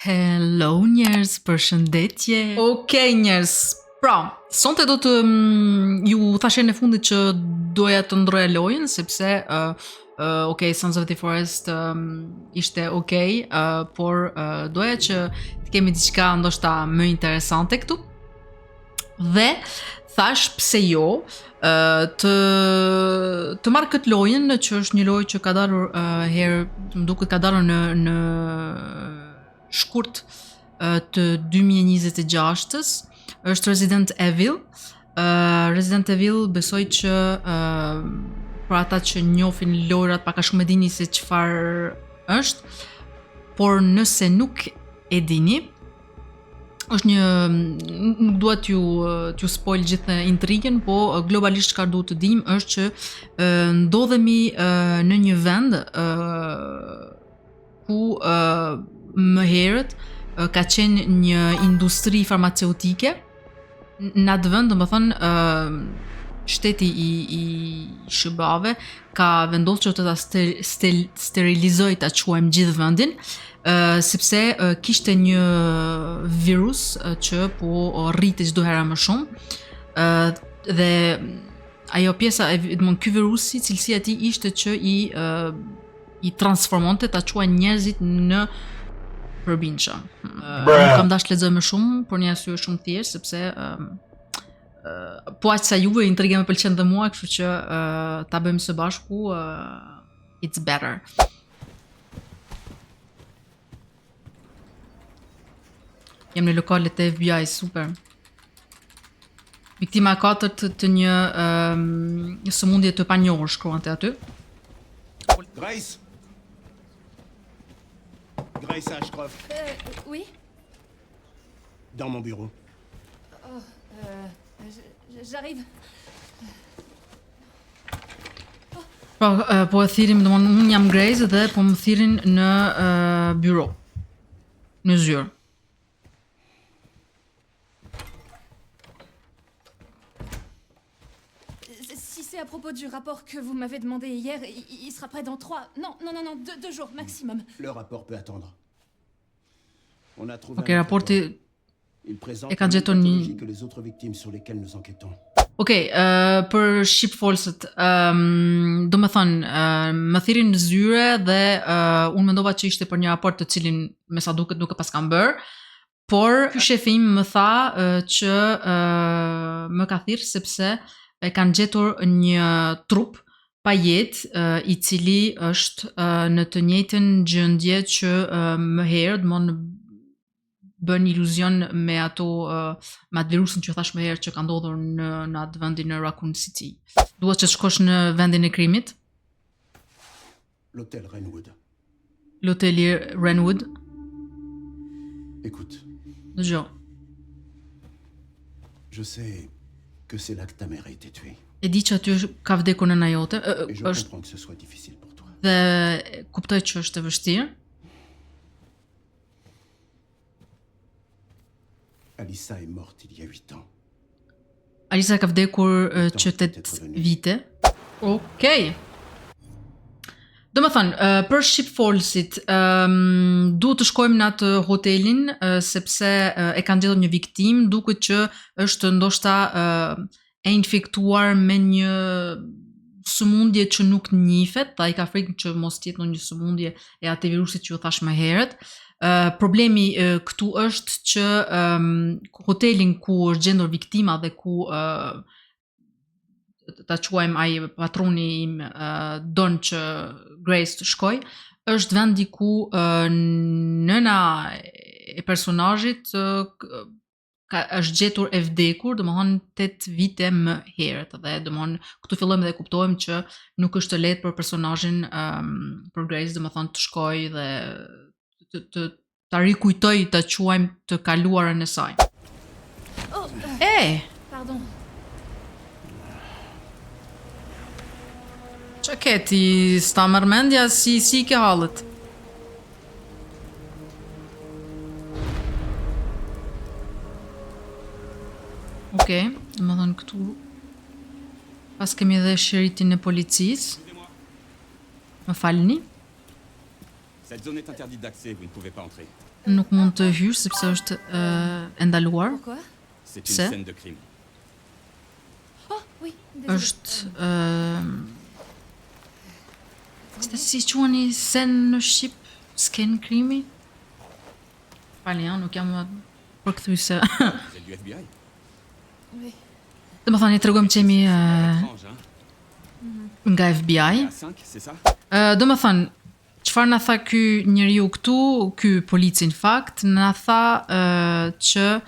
Hello njerëz, përshëndetje. Okej njerëz, pra, sonte do të ju thashe në fundit që doja të ndroja lojën, sepse okej, Sons of the Forest ishte okej, por doja që të kemi diçka ndoshta më interesante këtu. Dhe thash pse jo, të marr këtë lojën, që është një lojë që ka dalur herë, më duket ka dalur në shkurt të 2026-s, është Resident Evil. Resident Evil besoj që për ata që njohin lojrat pak a shumë e dini se çfarë është, por nëse nuk e dini, është një, nuk dua t'ju spoil gjithë intrigën, po globalisht çka duhet të dim është që ndodhemi në një vend ku më herët ka qenë një industri farmaceutike. Në atë vend, domethënë, shteti i SBA-ve ka vendosur që të ta sterilizoj, ta quajmë gjithë vendin, sepse kishte një virus që po rriti çdo herë më shumë, dhe ajo pjesa ky virusi, cilësia e tij ishte që i transformonte, ta quajnë njerëzit në përbinjshë. Nuk kam dashur të lexoj më shumë për një arsye shumë thjeshtë, sepse po aq sa juve intriga më pëlqen dhe mua, kështu që ta bëjmë së bashku, it's better. Jam në lokalet e FBI, super. Viktima e 4 të një sëmundje të panjohur, shkruante aty. Grace Ashcroft. Oui? Dans mon bureau. J'arrive. Po e thirrim, domthonë unë jam Grace dhe po më thirrin në byro. Në zyrë. Si c'est à propos du rapport que vous m'avez demandé hier, il sera prêt dans 2 jours maximum. Le rapport peut attendre. On a trouvé Okej, raporti il présente e ka gjetur një que les autres victimes sur lesquelles nous enquêtons. Okej, për shqip folsët, do me thënë, më thirin në zyre dhe unë mendova që ishte për një raport të cilin me sa duket nuk e pas kam bërë, por ky shefi im më tha që më ka thirrë sepse e kanë gjetur një trup pa jetë, i cili është në të njëjtën gjendje që më herët, bën iluzion me ato me atë virusin që thash më herë që ka ndodhur në atë vendin në Raccoon City. Dua që të shkosh në vendin e krimit. L'hôtel Renwood. L'hôteli Renwood. Écoute, Dëgjoj. je sais que c'est là que ta mère a été tuée. E di që aty ka vdekur nëna jote, Et je është comprends que ce soit difficile pour toi. dhe kuptoj që është e vështirë. Alissa est morte il y a 8 ans. Alisa ka vdekur që 8 vite. Okej. Do më thënë, për shqip folësit, duhet të shkojmë në atë hotelin, sepse e kanë gjetur një viktim, duket që është ndoshta e infektuar me një sëmundje që nuk njihet, ai ka frikë që mos jetë një sëmundje e atij virusit që ju thash më herët. Problemi këtu është që hotelin ku është gjendur viktima dhe ku ta quajmë ai patroni im don që Grace të shkoj, është vendi ku nëna e personazhit është gjetur e vdekur, domethënë 8 vite më herët, dhe domethënë këtu fillojmë dhe kuptojmë që nuk është e lehtë për personazhin, për Grace, domethënë të shkojë dhe ta rikujtoj, ta quajmë të kaluarën e saj. Oh, pardon. Që ke ti sta mërmendja si ke halët? Okej, më thënë këtu pas kemi edhe shëritin e policisë. Më falni. Cette zone est interdite d'accès, vous ne pouvez pas entrer. nuk mund të hysh sepse është e ndaluar. Pourquoi? C'est C'est? une scène de crime. Oh, oui, désolée. Është si quani sen në shqip, sken krimi? Falni, nuk jam përkthyese. C'est du FBI. Oui. Domethënë i tregojmë që jemi Étrange, hein? nga FBI. À 5, c'est ça? Domethënë, çfarë na tha ky njeriu këtu, ky polici në fakt, na tha që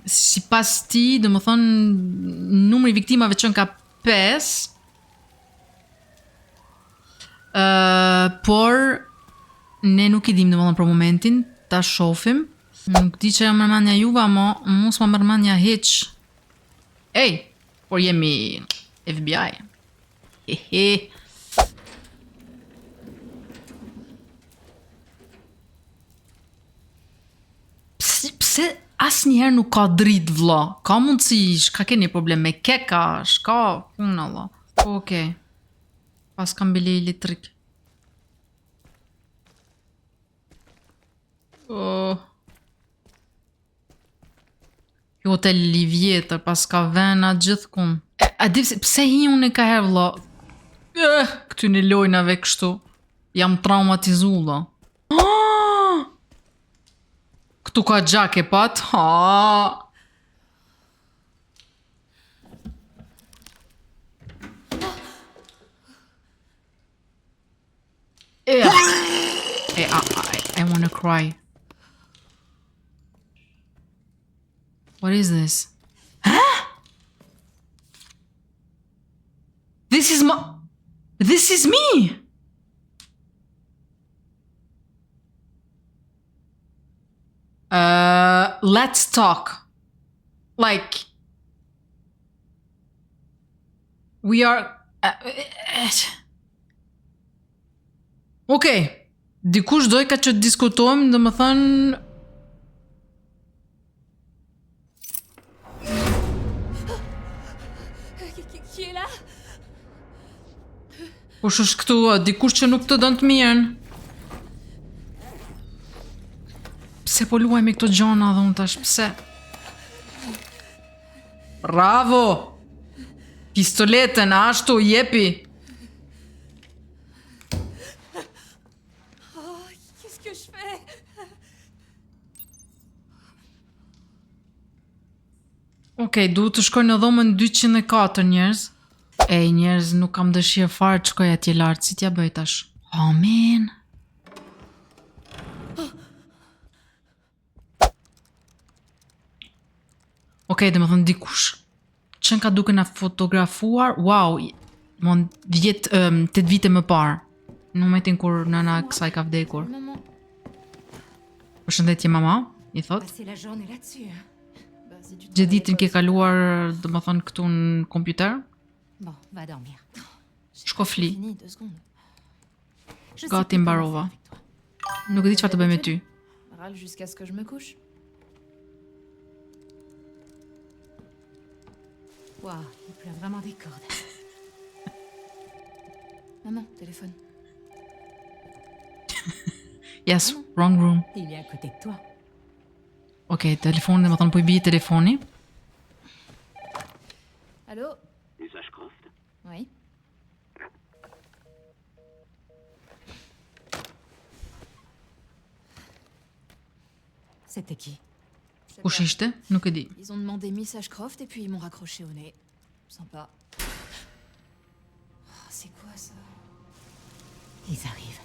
sipas tij, domethënë numri i viktimave qenë ka 5. Por ne nuk i dim domethënë për momentin, ta shohim. Nuk di që jam mërmanja juve, ama mos ma mërmanja hiq. Ej, por jemi FBI. Hehe. Pse asnjëherë nuk ka dritë vlla? Ka mundësi, ka keni problem me keka, shka, puna vlla. Okej. Pas kam bile elektrik. Oh. Ky hotel i vjetër, pas ka vena gjithkund. A di pse hi unë ka herë vlla? Këty në lojnave kështu. Jam traumatizu vlla. Këtu ka gjak e pat. I wanna cry. What is this? Huh? This is me! Let's talk. Like, we are... Okej. Dikush doj ka që të diskutojmë, dhe më thënë... Qui est là? Kush është këtu, dikush që nuk të dënë të mirën. Pse po luaj me këto gjona dhe unë tash, pse? Bravo! Pistoletën, ashtu, jepi! Oh, qu'est-ce que je fais? Okej, duhet të shkoj në dhomën 204 njerëz. Ej, njerëz, nuk kam dëshirë fare të shkoj atje lart, si t'ja bëj tash? Amen. Okej, dhe më thënë dikush që ka duke na fotografuar, wow, mon 8 vite më parë. Në momentin kur nëna kësaj ka vdekur. Maman. Përshëndetje mama, i thot. Passer la journée là-dessus. Hein. Bah, si tu Gjithë ditën ke kaluar, dhe më thënë këtu në kompjuter. Bon, va dormir. Shko fli. Fini, 2 secondes. Je sais Gati plus mbarova. comment faire avec toi. Nuk e di çfarë të bëj me ty. Râle jusqu'à ce que je me couche. Waouh, il pleut vraiment des cordes. Maman, téléphone. Yes, wrong room. Il est à côté de toi. Okej, telefoni, dhe më thënë po i bie telefoni. Allô? Lisa Ashcroft? Oui. C'était qui? Je sais Kush pas. ishte? Nuk e di. Ils ont demandé Miss Ashcroft et puis ils m'ont raccroché au nez. Sympa. Oh, c'est quoi ça? Ils arrivent.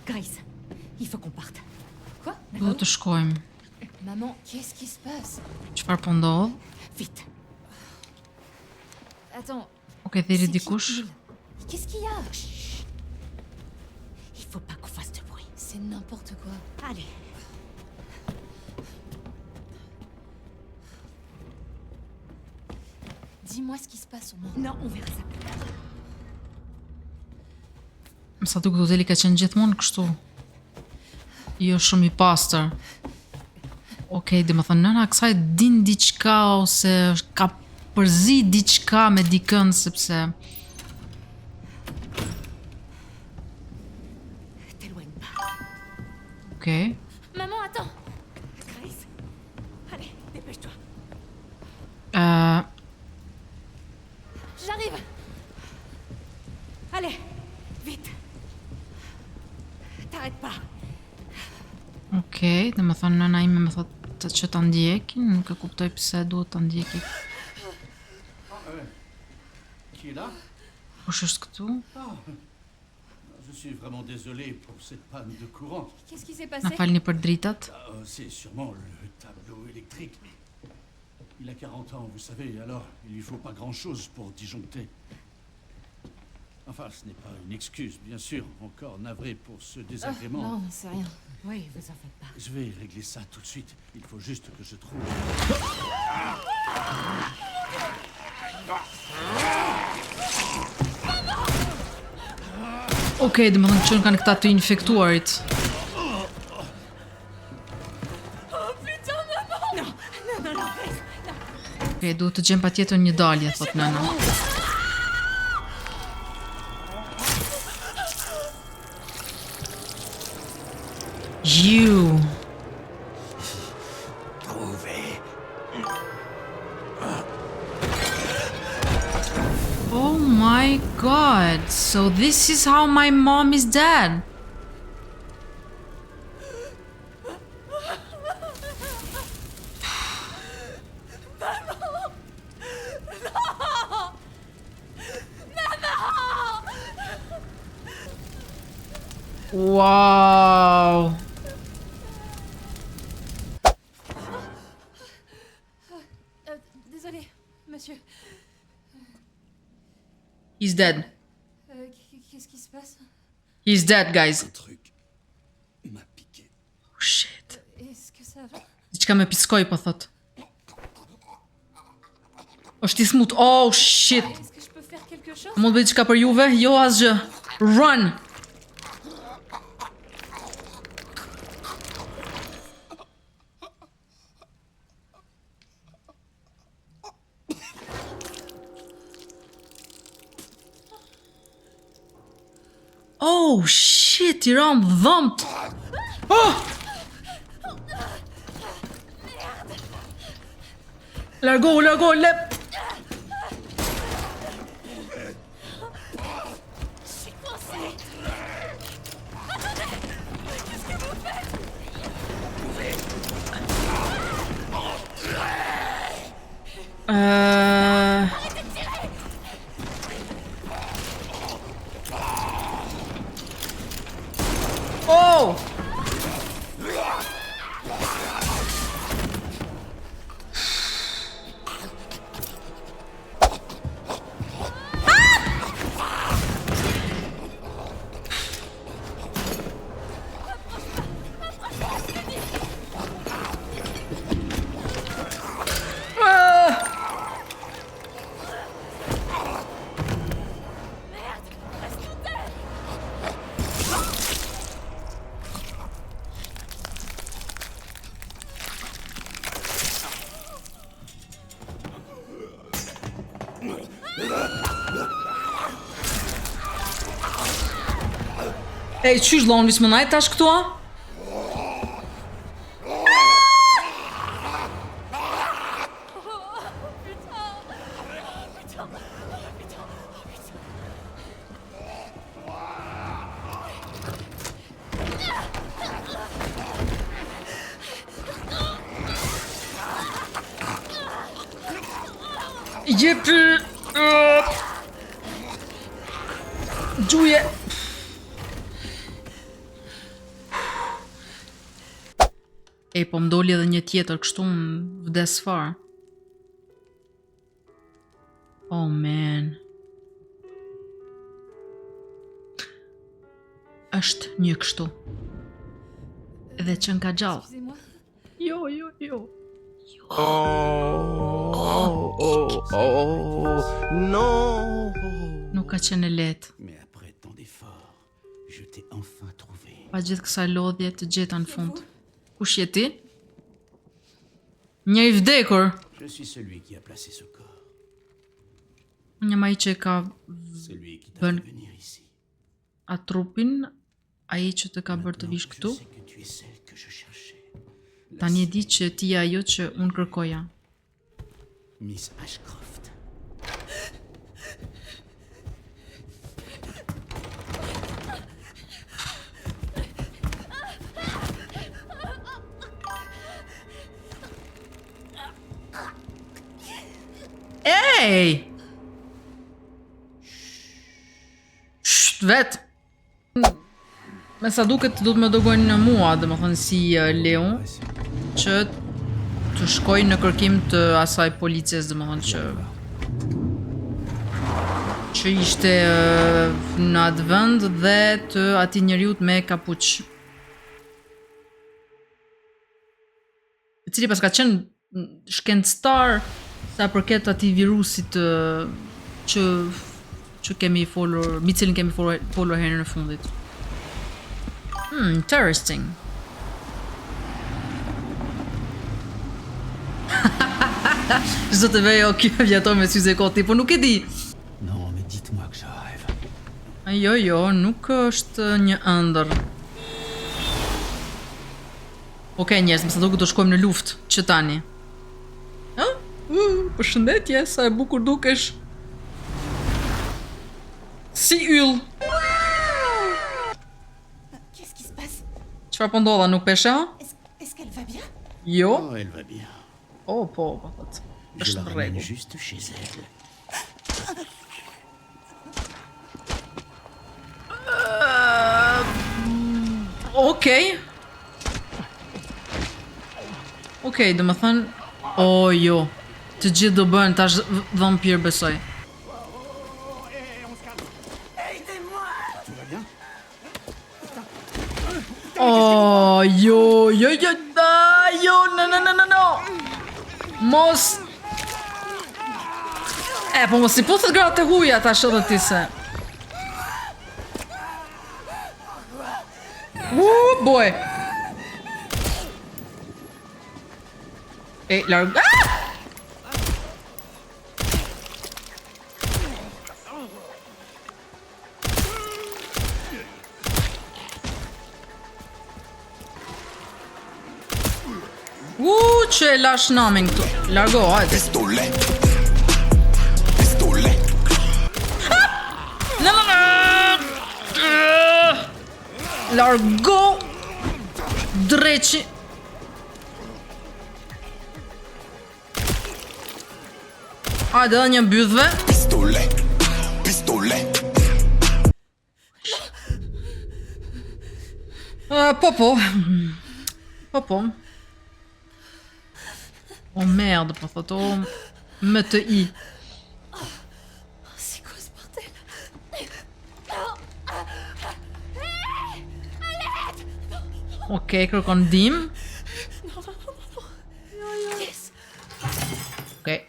Grace, il faut qu'on parte. Quoi? Duhet të shkojmë. Maman, qu'est-ce qui se passe? Çfarë po ndodh? Vite. Attends. Okej, theri c'est qui, dikush. il? Qu'est-ce qu'il y a? Chut. Il faut pas qu'on fasse de bruit. C'est n'importe quoi. Allez. Dis-moi ce qui se passe au moins. Non, on verra ça plus tard. Më sa duket hoteli ka qenë gjithmonë kështu. Jo shumë i pastër. Okej, dhe më thënë nëna kësaj din diçka ose ka përzi diçka me dikën sepse T'es Okej. Maman, attends. Grace, allez, dépêche-toi. J'arrive. Allez, vite. T'arrêtes pas. Okej, dhe më thonë nëna ime më thotë që ta ndjekin, nuk e kuptoj pse duhet ta ndjeki. Qui est là? Kush është këtu? Je suis vraiment désolé pour cette panne de courant. Qu'est-ce qui s'est Na passé? falni për dritat. C'est sûrement le tableau électrique. Il a 40 ans, vous savez, alors il lui faut pas grand-chose pour disjoncter. Enfin, ce n'est pas une excuse, bien sûr. Encore navré pour ce désagrément. Non, c'est rien. Oui, vous en faites pas. Je vais régler ça tout de suite. Il faut juste que je trouve... Okej, dhe më thonë që kanë këta të infektuarit. Okej, duhet të gjem patjetër një dalje, thot nëna. You. Oh my god, so this is how my mom is dead. Wow. Désolé, monsieur. He's dead. Qu'est-ce qui se passe? He's dead, guys. Un truc m'a piqué. Oh shit. Est-ce que ça va? Diçka me piskoj, po thot. Është i smut. Oh shit. Est-ce que je peux faire quelque chose? Mund të bëj diçka për juve? Jo asgjë. Run. Oh shit, i ram dhëmt. Oh! Largohu, lep. Oh! Ej, qysh dhon visë më najt tash këtu, a? Jepi... Gjuje... Ej, po m'doli edhe një tjetër, kështu më vdes fare. Oh, man. Është një kështu. Edhe që nga gjallë. Excusez-moi. Jo. Non. Nuk ka qenë lehtë. Mais après tant d'efforts, je t'ai enfin trouvé. Pa gjithë kësaj lodhje të gjeta në fund. Kush je ti? Një i vdekur. Je suis celui qui a placé ce corps. Një ma i që ka Celui qui t'a Ben- fait venir ici. a trupin, a i që të ka bërë të vish këtu. Je sais que tu es celle je cherchais. Tani e di që ti je ajo që unë kërkoja. Miss Ashcroft. Ej! Sht, vet! Me sa duket do të më dogojnë në mua, dhe më thënë si Leon, që të shkoj në kërkim të asaj policies, dhe më thënë që ishte në atë vend dhe të ati njeriut me kapuq. I cili pas ka qenë shkencëtar sa përket ati virusit që kemi folur, mbi cilin kemi folur herën e fundit. Interesting. Çdo të vejo kjo vjeton me syze koti, po nuk e di. Non, mais dites-moi que je rêve. Jo, nuk është një ëndër. Okej, njerëz, më sa duket do shkojmë në luftë, që tani. Përshëndetje, sa e bukur dukesh. Si yll. Qu'est-ce qui se passe? Çfarë po ndodha, nuk pesha? Est-ce qu'elle va bien? Jo. Oh, elle va bien. Oh, po thot. Je Është la në ramène rregull. juste chez elle. Okej. Okej, do më thënë... O, jo. Të gjithë do bëhen tash vampir, besoj. Tout va bien? O, jo, no. Mos... po mos I puthët gratë të huja, tash edhe ti se. Boy. Larg... që e lash namin këtu. Largo, hajde. No. Largo. Dreqi. Hajde edhe një mbythve. Po. Oh merde, po thot, më të I. C'est quoi ce bordel? Okej, kërkon ndihmë. Yes. Okej.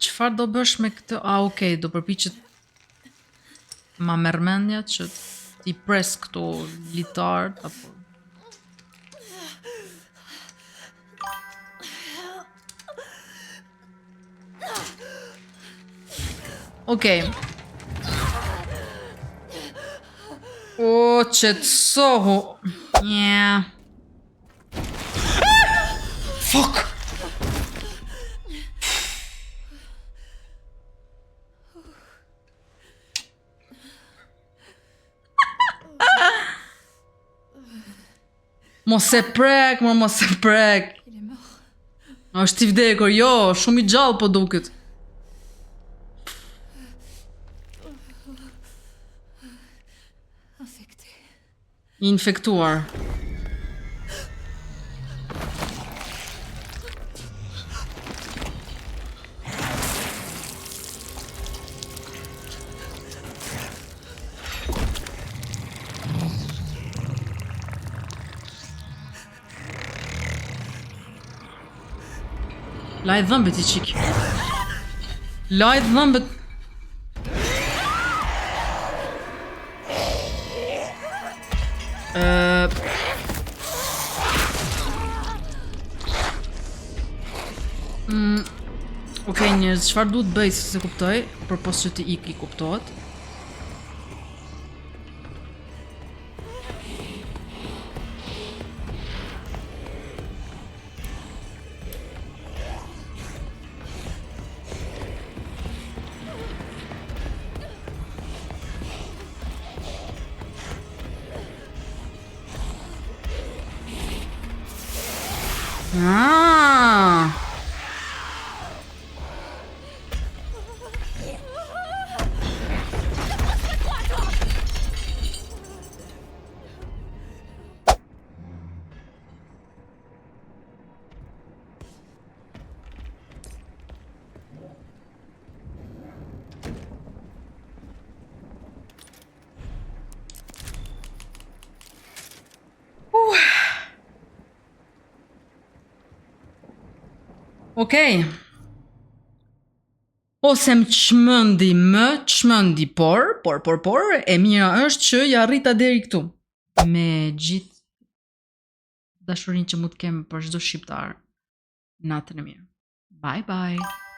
Çfarë do bësh me këtë? Okej, do përpiqet ma merr mendja që ti pres këto litar apo Okej. O, qetësohu. Yeah. Fuck. Mos e prek, mos e prek. Il est mort. Është I vdekur, jo, shumë I gjallë po duket. Infecté. Infektuar. La I dhëmbët I qik. La I dhëmbët. Okej, njerëz, çfarë duhet bëj se kuptoj, përpos që ti I kuptohet. Ah. Okej. Ose më çmëndi, por, e mira është që ja arrita deri këtu. Me gjithë dashurinë që mund të kem për çdo shqiptar. Natën e mirë. Bye bye.